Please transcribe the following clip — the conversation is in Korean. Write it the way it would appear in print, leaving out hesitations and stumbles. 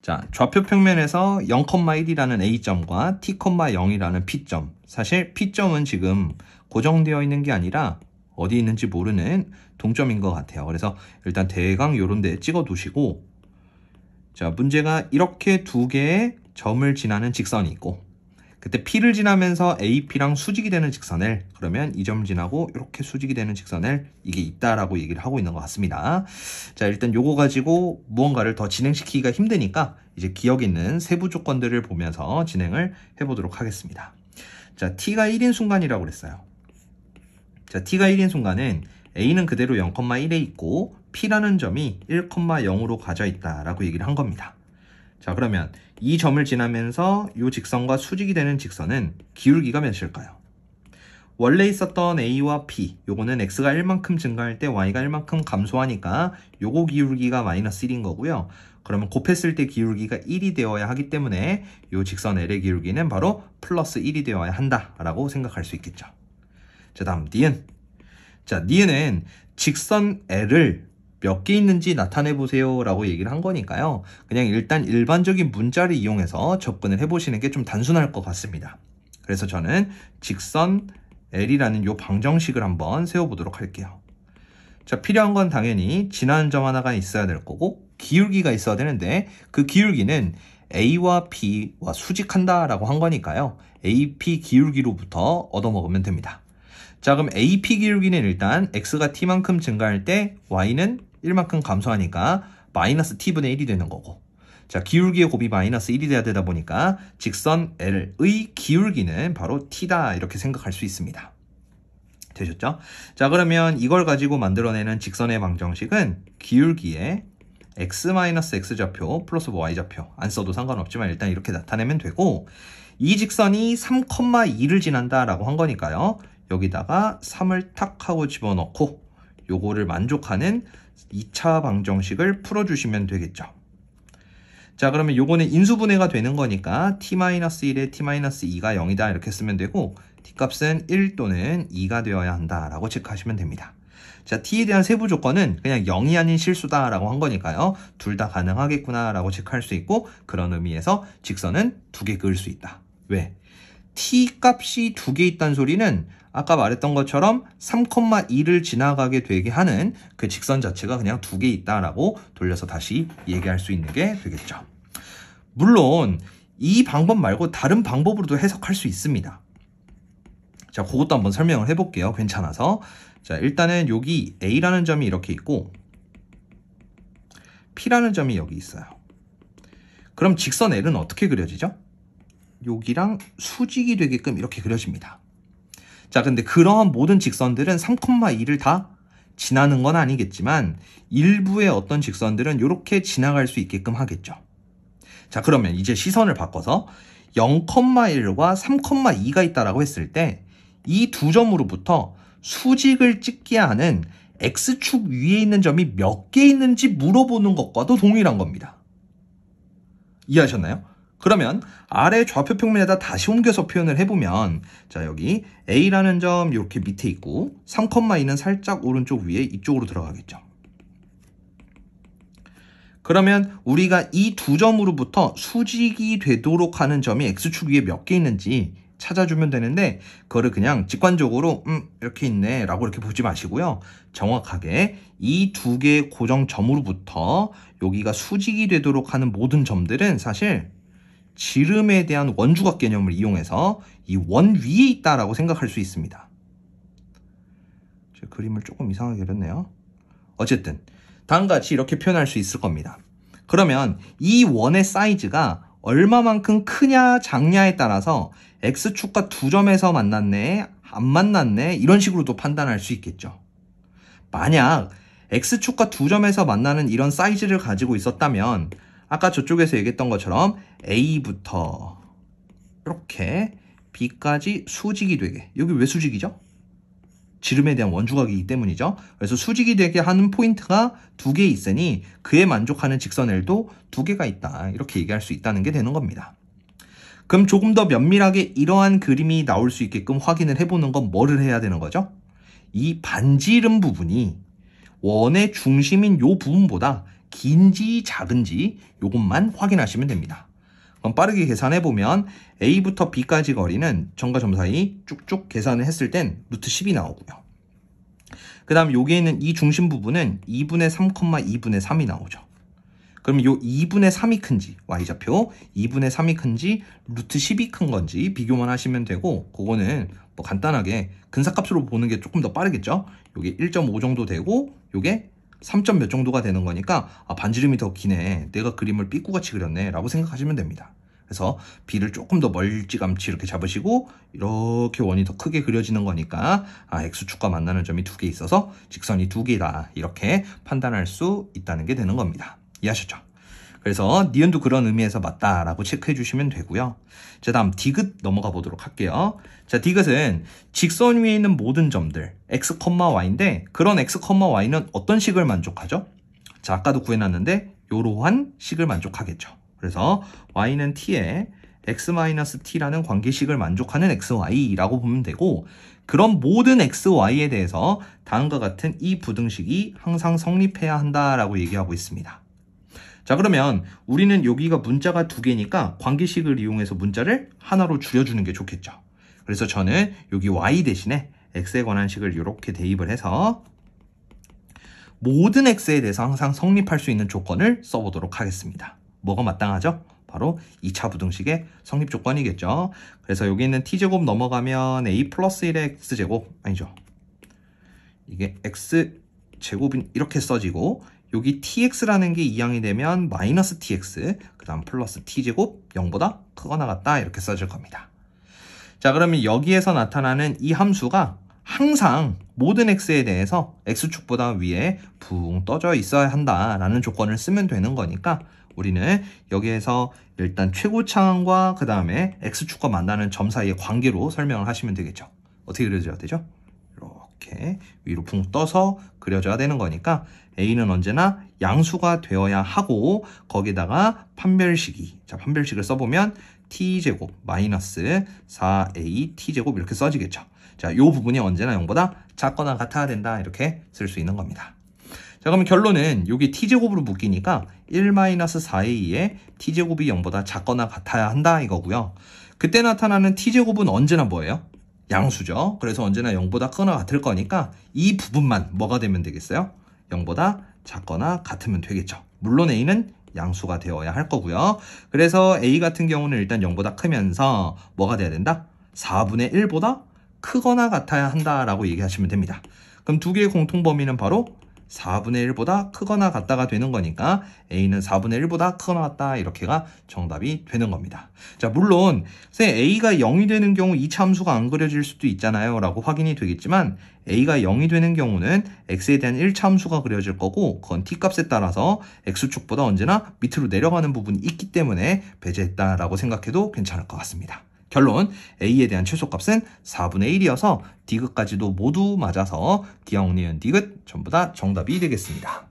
자, 좌표 평면에서 0,1이라는 A점과 T,0이라는 P점. 사실 P점은 지금 고정되어 있는 게 아니라 어디 있는지 모르는 동점인 것 같아요. 그래서 일단 대강 요런 데 찍어 두시고, 자, 문제가 이렇게 두 개의 점을 지나는 직선이 있고, 그때 P를 지나면서 AP랑 수직이 되는 직선 L, 그러면 이 점 지나고 이렇게 수직이 되는 직선 L, 이게 있다라고 얘기를 하고 있는 것 같습니다. 자, 일단 요거 가지고 무언가를 더 진행시키기가 힘드니까 이제 기억 있는 세부 조건들을 보면서 진행을 해보도록 하겠습니다. 자, T가 1인 순간이라고 그랬어요. 자, T가 1인 순간은 A는 그대로 0,1에 있고 P라는 점이 1,0으로 가져 있다라고 얘기를 한 겁니다. 자, 그러면 이 점을 지나면서 이 직선과 수직이 되는 직선은 기울기가 몇일까요? 원래 있었던 A와 P, 요거는 X가 1만큼 증가할 때 Y가 1만큼 감소하니까 요거 기울기가 마이너스 1인 거고요. 그러면 곱했을 때 기울기가 1이 되어야 하기 때문에 요 직선 L의 기울기는 바로 플러스 1이 되어야 한다라고 생각할 수 있겠죠. 자, 다음 니은. 자, 니은은 직선 L을 몇 개 있는지 나타내 보세요 라고 얘기를 한 거니까요. 그냥 일단 일반적인 문자를 이용해서 접근을 해보시는 게 좀 단순할 것 같습니다. 그래서 저는 직선 L이라는 요 방정식을 한번 세워보도록 할게요. 자, 필요한 건 당연히 지나는 점 하나가 있어야 될 거고 기울기가 있어야 되는데 그 기울기는 A와 P와 수직한다 라고 한 거니까요. AP 기울기로부터 얻어먹으면 됩니다. 자, 그럼 AP 기울기는 일단 X가 T만큼 증가할 때 Y는 1만큼 감소하니까 마이너스 T분의 1이 되는 거고, 자, 기울기의 곱이 마이너스 1이 돼야 되다 보니까 직선 L의 기울기는 바로 T다 이렇게 생각할 수 있습니다. 되셨죠? 자, 그러면 이걸 가지고 만들어내는 직선의 방정식은 기울기에 X-X좌표 플러스 Y좌표, 안 써도 상관없지만 일단 이렇게 나타내면 되고, 이 직선이 3,2를 지난다라고 한 거니까요. 여기다가 3을 탁 하고 집어넣고 요거를 만족하는 2차 방정식을 풀어주시면 되겠죠. 자, 그러면 요거는 인수분해가 되는 거니까 t-1에 t-2가 0이다 이렇게 쓰면 되고 t값은 1 또는 2가 되어야 한다라고 체크하시면 됩니다. 자, t에 대한 세부 조건은 그냥 0이 아닌 실수다 라고 한 거니까요. 둘 다 가능하겠구나 라고 체크할 수 있고, 그런 의미에서 직선은 두 개 그을 수 있다. 왜? t 값이 두 개 있다는 소리는 아까 말했던 것처럼 3,2를 지나가게 되게 하는 그 직선 자체가 그냥 두 개 있다라고 돌려서 다시 얘기할 수 있는 게 되겠죠. 물론 이 방법 말고 다른 방법으로도 해석할 수 있습니다. 자, 그것도 한번 설명을 해볼게요. 괜찮아서. 자, 일단은 여기 A라는 점이 이렇게 있고 P라는 점이 여기 있어요. 그럼 직선 L은 어떻게 그려지죠? 여기랑 수직이 되게끔 이렇게 그려집니다. 자, 근데 그러한 모든 직선들은 3,2를 다 지나는 건 아니겠지만 일부의 어떤 직선들은 이렇게 지나갈 수 있게끔 하겠죠. 자, 그러면 이제 시선을 바꿔서 0,1과 3,2가 있다라고 했을 때 이 두 점으로부터 수직을 찍게 하는 X축 위에 있는 점이 몇 개 있는지 물어보는 것과도 동일한 겁니다. 이해하셨나요? 그러면 아래 좌표 평면에다 다시 옮겨서 표현을 해보면, 자, 여기 A라는 점 이렇게 밑에 있고 3,2는 살짝 오른쪽 위에 이쪽으로 들어가겠죠. 그러면 우리가 이 두 점으로부터 수직이 되도록 하는 점이 X축 위에 몇 개 있는지 찾아주면 되는데, 그거를 그냥 직관적으로 이렇게 있네 라고 이렇게 보지 마시고요. 정확하게 이 두 개의 고정점으로부터 여기가 수직이 되도록 하는 모든 점들은 사실 지름에 대한 원주각 개념을 이용해서 이 원 위에 있다라고 생각할 수 있습니다. 제 그림을 조금 이상하게 그렸네요. 어쨌든 다음과 같이 이렇게 표현할 수 있을 겁니다. 그러면 이 원의 사이즈가 얼마만큼 크냐 작냐에 따라서 X축과 두 점에서 만났네 안 만났네 이런 식으로도 판단할 수 있겠죠. 만약 X축과 두 점에서 만나는 이런 사이즈를 가지고 있었다면 아까 저쪽에서 얘기했던 것처럼 A부터 이렇게 B까지 수직이 되게, 여기 왜 수직이죠? 지름에 대한 원주각이기 때문이죠. 그래서 수직이 되게 하는 포인트가 두 개 있으니 그에 만족하는 직선 L도 두 개가 있다, 이렇게 얘기할 수 있다는 게 되는 겁니다. 그럼 조금 더 면밀하게 이러한 그림이 나올 수 있게끔 확인을 해보는 건 뭐를 해야 되는 거죠? 이 반지름 부분이 원의 중심인 이 부분보다 긴지 작은지 요것만 확인하시면 됩니다. 그럼 빠르게 계산해보면 A부터 B까지 거리는 점과 점 사이 쭉쭉 계산을 했을 땐 루트 10이 나오고요. 그 다음 여기에 있는 이 중심 부분은 2분의 3, 2분의 3이 나오죠. 그럼 요 2분의 3이 큰지, y좌표 2분의 3이 큰지 루트 10이 큰 건지 비교만 하시면 되고, 그거는 뭐 간단하게 근사값으로 보는 게 조금 더 빠르겠죠. 요게 1.5 정도 되고 요게 3점 몇 정도가 되는 거니까 반지름이 더 기네, 내가 그림을 삐꾸같이 그렸네 라고 생각하시면 됩니다. 그래서 B를 조금 더 멀찌감치 이렇게 잡으시고 이렇게 원이 더 크게 그려지는 거니까 X축과 만나는 점이 두 개 있어서 직선이 두 개다, 이렇게 판단할 수 있다는 게 되는 겁니다. 이해하셨죠? 그래서 니은도 그런 의미에서 맞다라고 체크해 주시면 되고요. 자, 다음 디귿 넘어가 보도록 할게요. 자, 디귿은 직선 위에 있는 모든 점들 x, y인데 그런 x, y는 어떤 식을 만족하죠? 자, 아까도 구해놨는데 이러한 식을 만족하겠죠. 그래서 y는 t에 x-t라는 관계식을 만족하는 xy라고 보면 되고, 그런 모든 xy에 대해서 다음과 같은 이 부등식이 항상 성립해야 한다라고 얘기하고 있습니다. 자, 그러면 우리는 여기가 문자가 두 개니까 관계식을 이용해서 문자를 하나로 줄여주는 게 좋겠죠. 그래서 저는 여기 y 대신에 x에 관한 식을 이렇게 대입을 해서 모든 x에 대해서 항상 성립할 수 있는 조건을 써보도록 하겠습니다. 뭐가 마땅하죠? 바로 2차 부등식의 성립 조건이겠죠. 그래서 여기 있는 t제곱 넘어가면 a 플러스 1의 x제곱, 아니죠, 이게 x제곱이 이렇게 써지고, 여기 tx라는 게 2항이 되면 마이너스 tx, 그 다음 플러스 t제곱 0보다 크거나 같다, 이렇게 써질 겁니다. 자, 그러면 여기에서 나타나는 이 함수가 항상 모든 x에 대해서 x축보다 위에 붕 떠져 있어야 한다라는 조건을 쓰면 되는 거니까 우리는 여기에서 일단 최고차항과 그 다음에 x축과 만나는 점 사이의 관계로 설명을 하시면 되겠죠. 어떻게 그려줘야 되죠? 이렇게 위로 붕 떠서 그려줘야 되는 거니까 a는 언제나 양수가 되어야 하고, 거기다가 판별식이, 자, 판별식을 써보면 t제곱 마이너스 4a t제곱 이렇게 써지겠죠. 자, 요 부분이 언제나 0보다 작거나 같아야 된다, 이렇게 쓸 수 있는 겁니다. 자, 그러면 결론은 여기 t제곱으로 묶이니까 1-4a에 t제곱이 0보다 작거나 같아야 한다 이거고요. 그때 나타나는 t제곱은 언제나 뭐예요? 양수죠. 그래서 언제나 0보다 크거나 같을 거니까 이 부분만 뭐가 되면 되겠어요? 0보다 작거나 같으면 되겠죠. 물론 a는 양수가 되어야 할 거고요. 그래서 a 같은 경우는 일단 0보다 크면서 뭐가 돼야 된다? 4분의 1보다 크거나 같아야 한다라고 얘기하시면 됩니다. 그럼 두 개의 공통 범위는 바로 4분의 1보다 크거나 같다가 되는 거니까 a는 4분의 1보다 크거나 같다, 이렇게가 정답이 되는 겁니다. 자, 물론 a가 0이 되는 경우 2차 함수가 안 그려질 수도 있잖아요 라고 확인이 되겠지만, a가 0이 되는 경우는 x에 대한 1차 함수가 그려질 거고, 그건 t값에 따라서 x축보다 언제나 밑으로 내려가는 부분이 있기 때문에 배제했다라고 생각해도 괜찮을 것 같습니다. 결론, a에 대한 최소값은 4분의 1이어서 디귿까지도 모두 맞아서 디아옹, 니은, 디귿 전부 다 정답이 되겠습니다.